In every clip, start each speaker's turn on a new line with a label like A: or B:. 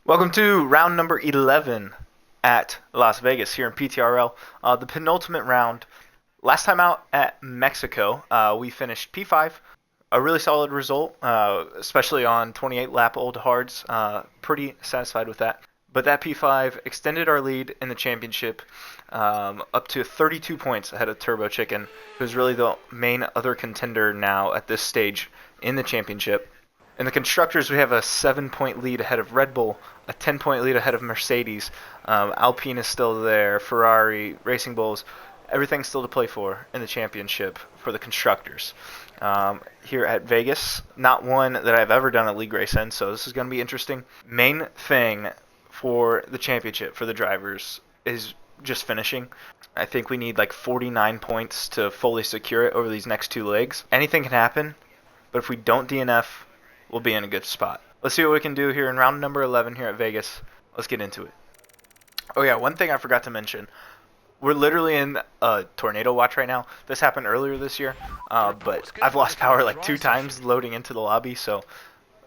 A: Welcome to round number 11 at Las Vegas here in PTRL. The penultimate round. Last time out at Mexico, we finished P5. A really solid result, especially on 28 lap old hards. Pretty satisfied with that. But that P5 extended our lead in the championship up to 32 points ahead of Turbo Chicken, who's really the main other contender now at this stage in the championship. In the constructors, we have a 7-point lead ahead of Red Bull, a 10-point lead ahead of Mercedes. Alpine is still there, Ferrari, Racing Bulls. Everything's still to play for in the championship for the constructors. Here at Vegas, not one that I've ever done a league race in, so this is going to be interesting. Main thing for the championship for the drivers is just finishing. I think we need like 49 points to fully secure it over these next two legs. Anything can happen, but if we don't DNF, we'll be in a good spot. Let's see what we can do here in round number 11 here at Vegas. Let's get into it. Oh yeah, one thing I forgot to mention. We're literally in a tornado watch right now. This happened earlier this year, but I've lost power like 2 times loading into the lobby, so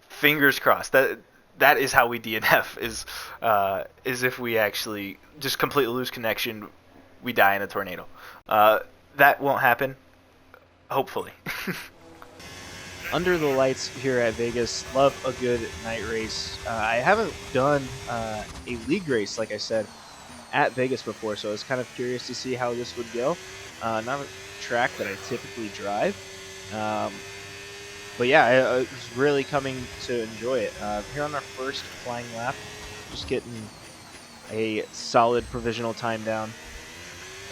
A: fingers crossed. That is how we DNF, is if we actually just completely lose connection, we die in a tornado. That won't happen, hopefully.
B: Under the lights here at Vegas, love a good night race. I haven't done a league race, like I said, at Vegas before, so I was kind of curious to see how this would go. Not a track that I typically drive, but yeah, I was really coming to enjoy it. Here on our first flying lap, just getting a solid provisional time down.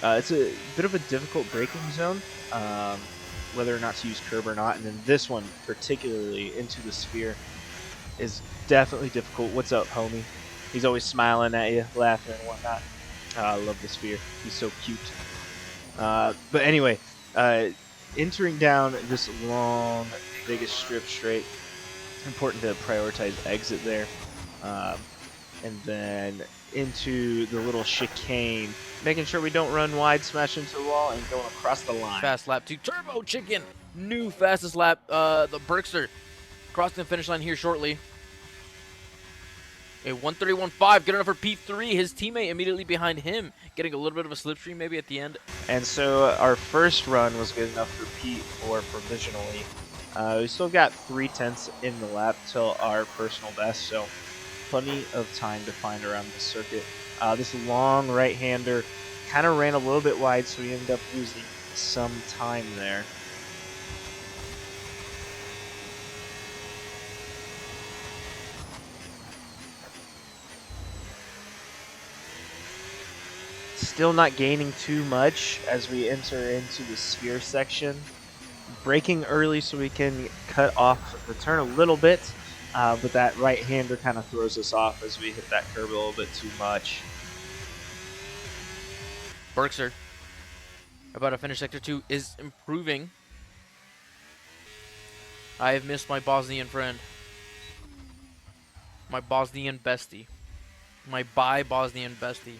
B: It's a bit of a difficult braking zone. Whether or not to use curb or not, and then this one particularly into the sphere is definitely difficult. What's up, homie? He's always smiling at you, laughing and whatnot. I love the sphere. He's so cute. But anyway, entering down this long Vegas strip straight, important to prioritize exit there, and then into the little chicane, making sure we don't run wide, smash into the wall, and going across the line.
C: Fast lap to Turbo Chicken. New fastest lap. The Berkster crossing the finish line here shortly. A 1:31.5, good enough for P3. His teammate immediately behind him, getting a little bit of a slipstream maybe at the end.
B: And so our first run was good enough for P4 provisionally. We still got 3/10 in the lap till our personal best, so plenty of time to find around the circuit. This long right-hander kind of ran a little bit wide, so we ended up losing some time there. Still not gaining too much as we enter into the sphere section. Braking early so we can cut off the turn a little bit. But that right-hander kind of throws us off as we hit that curb a little bit too much.
C: Berkster, about to finish Sector 2, is improving. I have missed my Bosnian friend. My Bosnian bestie. My bi-Bosnian bestie.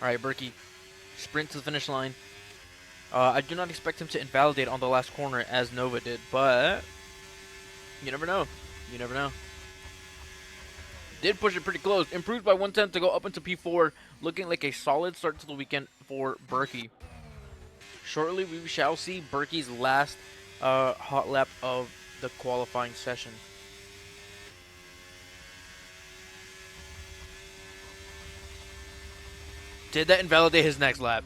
C: Alright, Berkey, sprint to the finish line. I do not expect him to invalidate on the last corner as Nova did, but you never know. You never know. Did push it pretty close. Improved by 1/10 to go up into P4. Looking like a solid start to the weekend for Berkey. Shortly, we shall see Berkey's last hot lap of the qualifying session. Did that invalidate his next lap?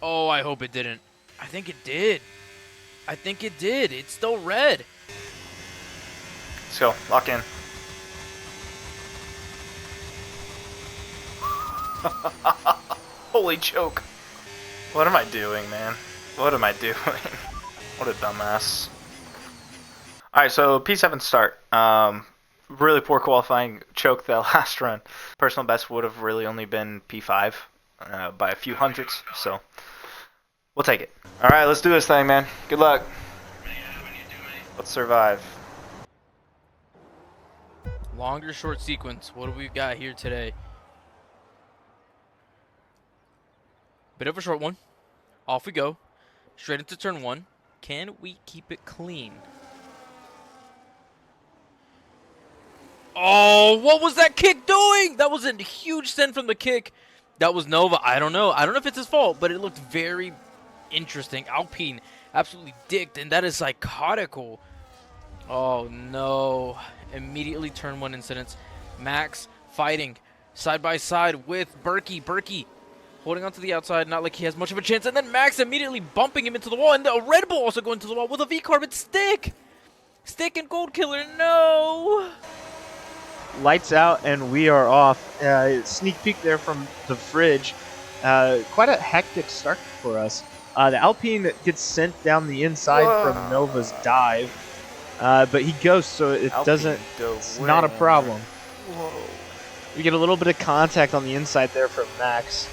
C: Oh, I hope it didn't. I think it did. I think it did. It's still red.
A: Let's go. Lock in. Holy choke. What am I doing, man? What am I doing? What a dumbass. Alright, so P7 start. Really poor qualifying. Choked that last run. Personal best would have really only been P5 by a few hundredths, so we'll take it. Alright, let's do this thing, man. Good luck. Let's survive.
C: Longer short sequence. What do we got here today? Bit of a short one. Off we go. Straight into turn 1. Can we keep it clean? Oh, what was that kick doing? That was a huge send from the kick. That was Nova. I don't know. I don't know if it's his fault, but it looked very interesting. Alpine absolutely dicked, and that is psychotical. Oh, no. Immediately turn 1 incidents. Max fighting side by side with Berkey. Berkey holding onto the outside, not like he has much of a chance. And then Max immediately bumping him into the wall. And a Red Bull also going to the wall with a V-Carbon stick. Stick and Gold Killer, no.
B: Lights out, and we are off. Sneak peek there from the fridge. Quite a hectic start for us. The Alpine gets sent down the inside
A: Whoa.
B: from Nova's dive, but he goes, so it
A: Alpine
B: doesn't.
A: dove
B: It's
A: way
B: not a
A: in.
B: problem.
A: Whoa.
B: We get a little bit of contact on the inside there from Max.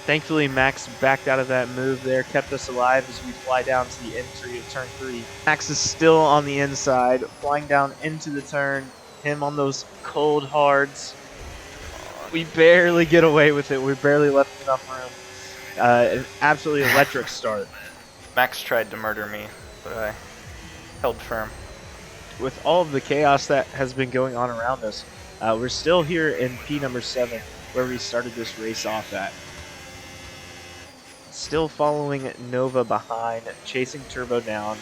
B: Thankfully, Max backed out of that move there, kept us alive as we fly down to the entry of turn 3. Max is still on the inside, flying down into the turn. Him on those cold hards. We barely get away with it. We barely left enough room. An absolutely electric start.
A: Max tried to murder me, but I held firm.
B: With all of the chaos that has been going on around us, we're still here in P number 7, where we started this race off at. Still following Nova behind, chasing Turbo down,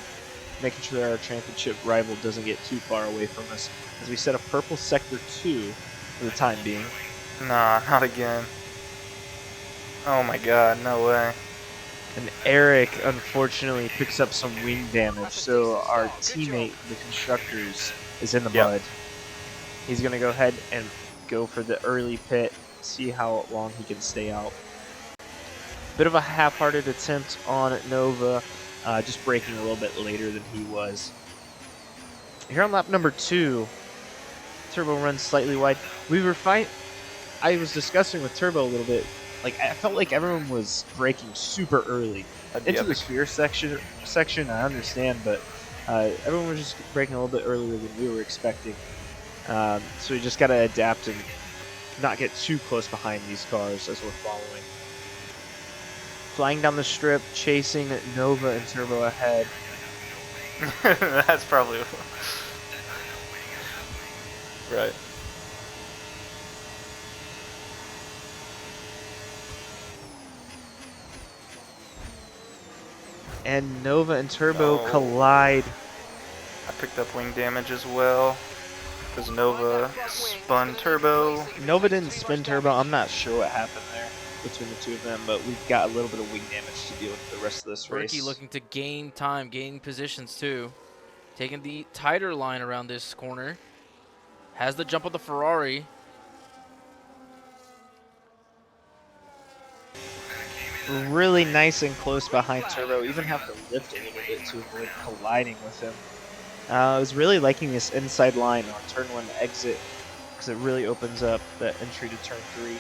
B: making sure that our championship rival doesn't get too far away from us, as we set a purple sector 2 for the time being.
A: Nah, not again. Oh my god, no way.
B: And Eric, unfortunately, picks up some wing damage, so our teammate, the Constructors, is in the
A: Yep.
B: mud. He's going to go ahead and go for the early pit, see how long he can stay out. Bit of a half-hearted attempt on Nova, just braking a little bit later than he was. Here on lap number 2, Turbo runs slightly wide. I was discussing with Turbo a little bit. Like, I felt like everyone was braking super early.
A: That'd be
B: Into the
A: epic.
B: sphere section, I understand, but everyone was just braking a little bit earlier than we were expecting. So we just got to adapt and not get too close behind these cars as we're following. Flying down the strip, chasing Nova and Turbo ahead.
A: That's probably right.
B: And Nova and Turbo
A: Oh.
B: collide.
A: I picked up wing damage as well. Because Nova spun Turbo.
B: Nova didn't spin Turbo. I'm not sure what happened there between the two of them, but we've got a little bit of wing damage to deal with the rest of this race.
C: Berkey looking to gain time, gaining positions too. Taking the tighter line around this corner. Has the jump of the Ferrari.
B: Really nice and close behind Turbo. Even have to lift a little bit to avoid colliding with him. I was really liking this inside line on turn 1 exit because it really opens up the entry to turn 3.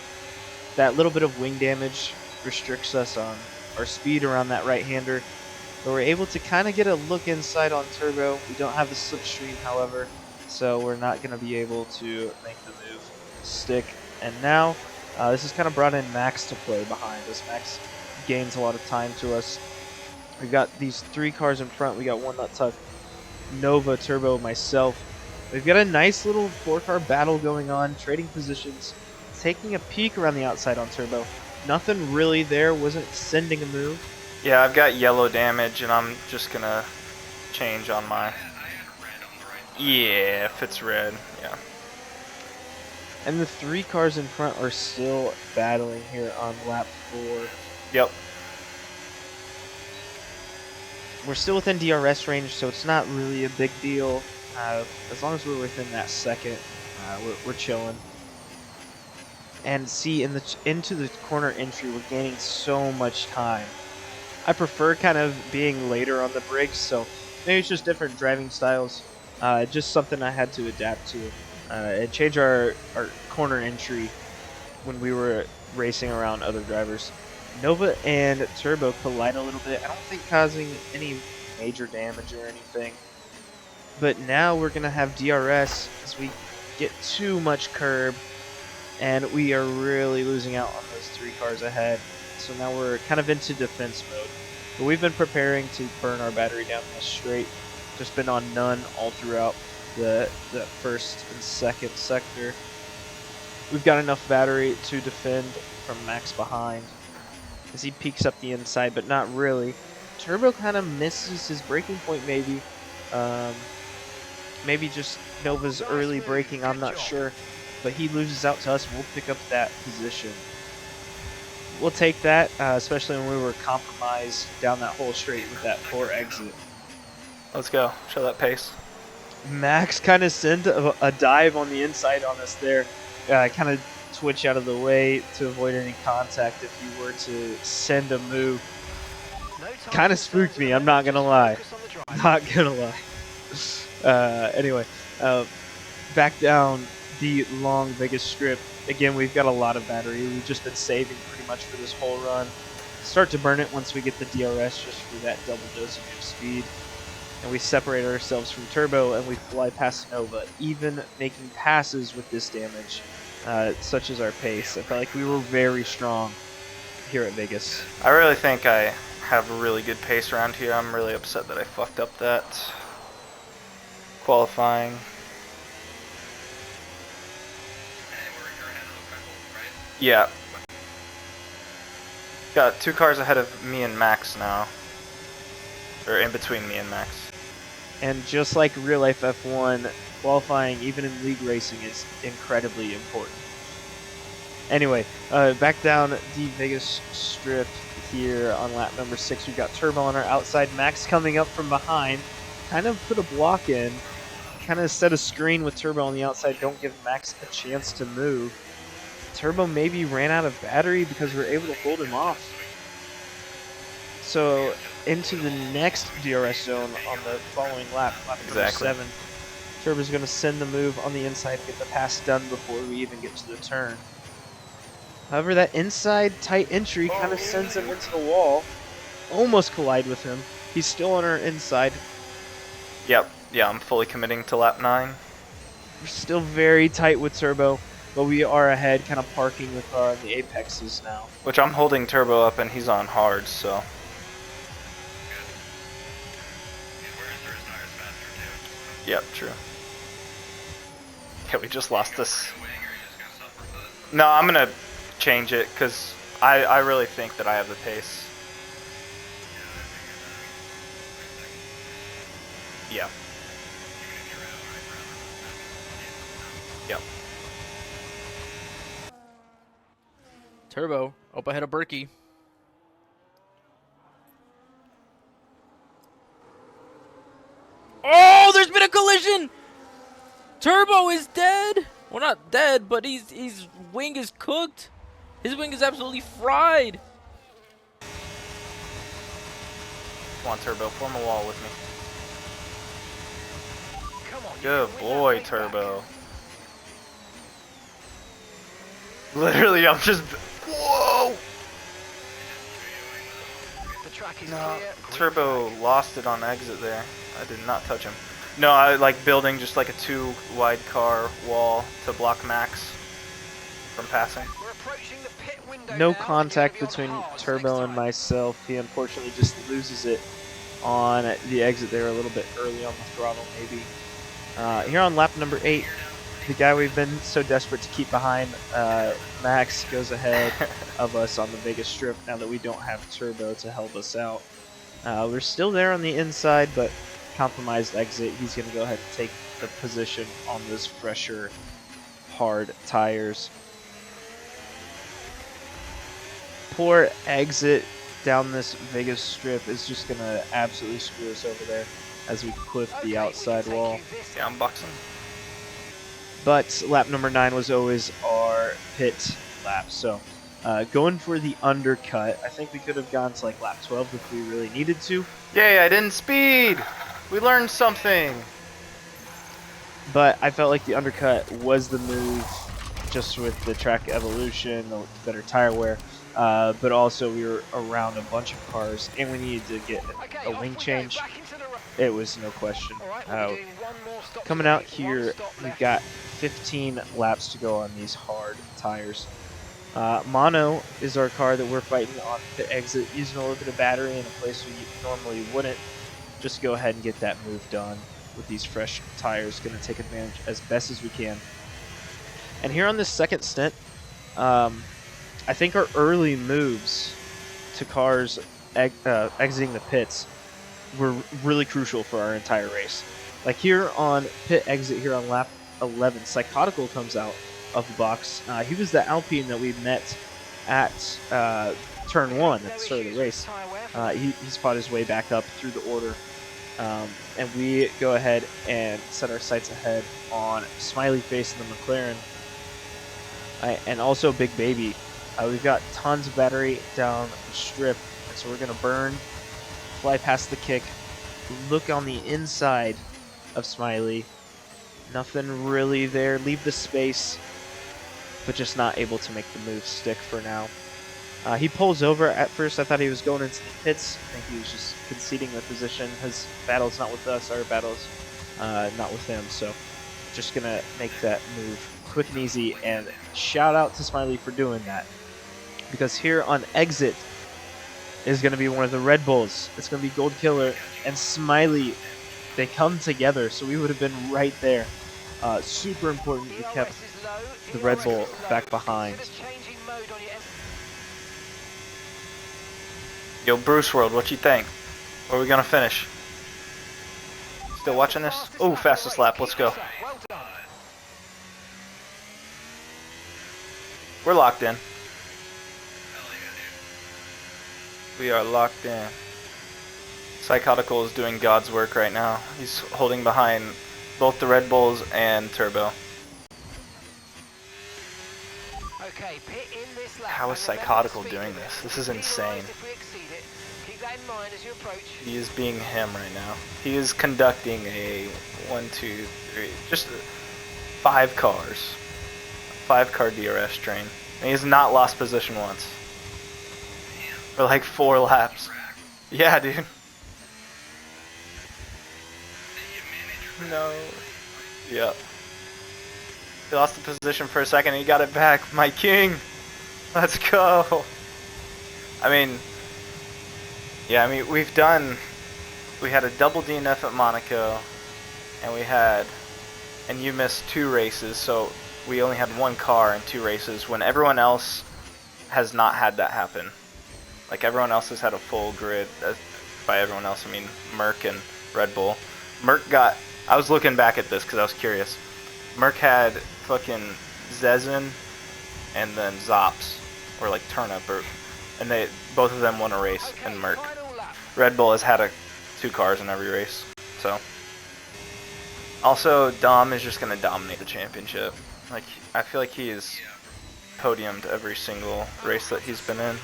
B: That little bit of wing damage restricts us on our speed around that right-hander, but we're able to kind of get a look inside on Turbo. We don't have the slipstream, however, so we're not going to be able to make the move stick. And now this has kind of brought in Max to play behind us. Max gains a lot of time to us. We've got these 3 cars in front. We got one nut tuck, Nova, Turbo, myself. We've got a nice little 4-car battle going on, trading positions, taking a peek around the outside on Turbo. Nothing really there, wasn't sending a move.
A: Yeah, I've got yellow damage, and I'm just gonna change on my. Yeah, if it's red, yeah.
B: And the 3 cars in front are still battling here on lap 4.
A: Yep.
B: We're still within DRS range, so it's not really a big deal. As long as we're within that second, we're chilling. And see, into the corner entry, we're gaining so much time. I prefer kind of being later on the brakes, so maybe it's just different driving styles. Just something I had to adapt to. And change our corner entry when we were racing around other drivers. Nova and Turbo collide a little bit. I don't think causing any major damage or anything. But now we're going to have DRS as we get too much curb. And we are really losing out on those 3 cars ahead. So now we're kind of into defense mode. But we've been preparing to burn our battery down this straight. Just been on none all throughout. the first and second sector. We've got enough battery to defend from Max behind as he peeks up the inside, but not really. Turbo kind of misses his braking point, maybe. Maybe just Nova's early braking, I'm not sure. But he loses out to us. We'll pick up that position. We'll take that, especially when we were compromised down that whole straight with that poor exit.
A: Let's go. Show that pace.
B: Max kind of sent a dive on the inside on us there. Kind of twitch out of the way to avoid any contact if you were to send a move. Kind of spooked me, I'm not going to lie. Not going to lie. Anyway, back down the long Vegas strip. Again, we've got a lot of battery. We've just been saving pretty much for this whole run. Start to burn it once we get the DRS just for that double dosage of speed. And we separate ourselves from Turbo and we fly past Nova, even making passes with this damage, such as our pace. I felt like we were very strong here at Vegas.
A: I really think I have a really good pace around here. I'm really upset that I fucked up that qualifying. Yeah. Got 2 cars ahead of me and Max now. Or in between me and Max.
B: And just like real life F1, qualifying, even in league racing, is incredibly important. Anyway, back down the Vegas strip here on lap number 6. We've got Turbo on our outside. Max coming up from behind. Kind of put a block in. Kind of set a screen with Turbo on the outside. Don't give Max a chance to move. Turbo maybe ran out of battery because we were able to hold him off. So into the next DRS zone on the following lap, lap number 7. Turbo's going to send the move on the inside to get the pass done before we even get to the turn. However, that inside tight entry kind of sends him into the wall. Almost collide with him. He's still on our inside.
A: Yep. Yeah, I'm fully committing to lap 9.
B: We're still very tight with Turbo, but we are ahead, kind of parking with the apexes now.
A: Which I'm holding Turbo up and he's on hard, so. Yep, true. Yeah, we just lost this. No, I'm gonna change it because I really think that I have the pace. Yeah. Yep.
C: Turbo up ahead of Berkey. Oh, there's been a collision! Turbo is dead! Well, not dead, but his wing is cooked. His wing is absolutely fried.
A: Come on, Turbo, form a wall with me. Good boy, Turbo. Literally, I'm just... Whoa! No, Turbo lost it on exit there. I did not touch him. No, I like building just like a 2 wide car wall to block Max from passing.
B: No contact between Turbo and myself. He unfortunately just loses it on the exit there a little bit early on the throttle, maybe. Here on lap number 8, the guy we've been so desperate to keep behind, Max, goes ahead of us on the Vegas strip now that we don't have Turbo to help us out. We're still there on the inside, but compromised exit. He's going to go ahead and take the position on those fresher, hard tires. Poor exit down this Vegas strip is just going to absolutely screw us over there as we clip the outside wall.
A: Yeah, I'm boxing.
B: But lap number 9 was always our pit lap, so going for the undercut. I think we could have gone to like lap 12 if we really needed to.
A: Yay, I didn't speed! We learned something!
B: But I felt like the undercut was the move, just with the track evolution, the better tire wear. But also we were around a bunch of cars, and we needed to get a wing change. It was no question. Coming out here, we've got 15 laps to go on these hard tires. Mono is our car that we're fighting on the exit, using a little bit of battery in a place we normally wouldn't. Just go ahead and get that move done. with these fresh tires. Going to take advantage as best as we can. And here on this second stint, I think our early moves to cars exiting the pits were really crucial for our entire race. Like here on pit exit here on lap 11, Psychotical comes out of the box. He was the Alpine that we met at turn 1 at the start of the race. He's fought his way back up through the order. And we go ahead and set our sights ahead on Smiley Face in the McLaren. And also Big Baby. We've got tons of battery down the strip, and so we're going to burn, fly past the kick, look on the inside of Smiley. Nothing really there. Leave the space, but just not able to make the move stick for now. He pulls over. At first, I thought he was going into the pits. I think he was just conceding the position. His battle's not with us. Our battle's not with him. So just going to make that move quick and easy. And shout out to Smiley for doing that. Because here on exit is going to be one of the Red Bulls. It's going to be Gold Killer and Smiley. They come together, so we would have been right there. Super important we kept the Red Bull back behind.
A: Yo, Bruce World, what you think? Where are we gonna finish? Still watching this? Oh, fastest lap. Let's go. We're locked in. We are locked in. Psychotical is doing God's work right now. He's holding behind both the Red Bulls and Turbo. How is Psychotical doing this? This is insane. He is being him right now. He is conducting a 1, 2, 3, just 5 cars. 5-car DRS train. And he has not lost position once. For like 4 laps. Yeah, dude. No. Yep. He lost the position for a second and he got it back. My king. Let's go. I mean, yeah, we had a double DNF at Monaco, and you missed 2 races, so we only had 1 car in 2 races when everyone else has not had that happen. Like, everyone else has had a full grid. By everyone else, I mean Merc and Red Bull. I was looking back at this because I was curious. Merc had fucking Zezin and then Zops, or like Turnip, and both of them won a race in Merc. Red Bull has had 2 cars in every race, so. Also, Dom is just gonna dominate the championship. Like, I feel like he is podiumed every single race that he's been in.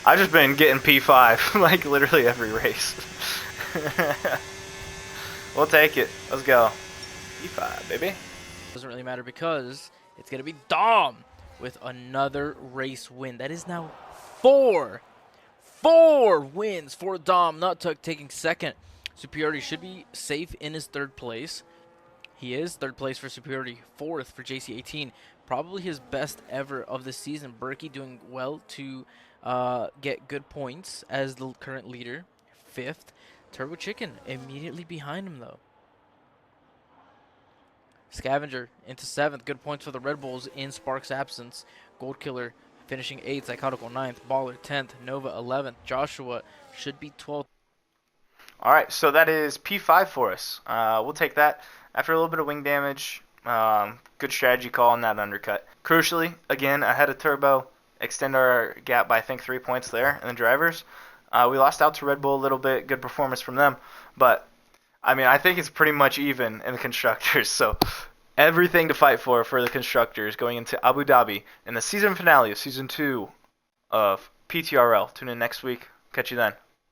A: I've just been getting P5, like, literally every race. We'll take it. Let's go. P5, baby.
C: Doesn't really matter because it's going to be Dom with another race win. That is now 4 wins for Dom. Nuttuck taking second. Superiority should be safe in his 3rd place. He is 3rd place for Superiority, 4th for JC18. Probably his best ever of the season. Berkey doing well to get good points as the current leader, 5th. Turbo Chicken immediately behind him though. Scavenger into 7th. Good points for the Red Bulls in Spark's absence. Gold Killer finishing 8th. Psychotical 9th. Baller 10th. Nova 11th. Joshua should be 12th.
A: Alright, so that is P5 for us. We'll take that. After a little bit of wing damage, good strategy call on that undercut. Crucially, again, ahead of Turbo, extend our gap by I think 3 points there in the drivers. We lost out to Red Bull a little bit. Good performance from them. But, I mean, I think it's pretty much even in the constructors. So, everything to fight for the constructors going into Abu Dhabi in the season finale of Season 2 of PTRL. Tune in next week. Catch you then.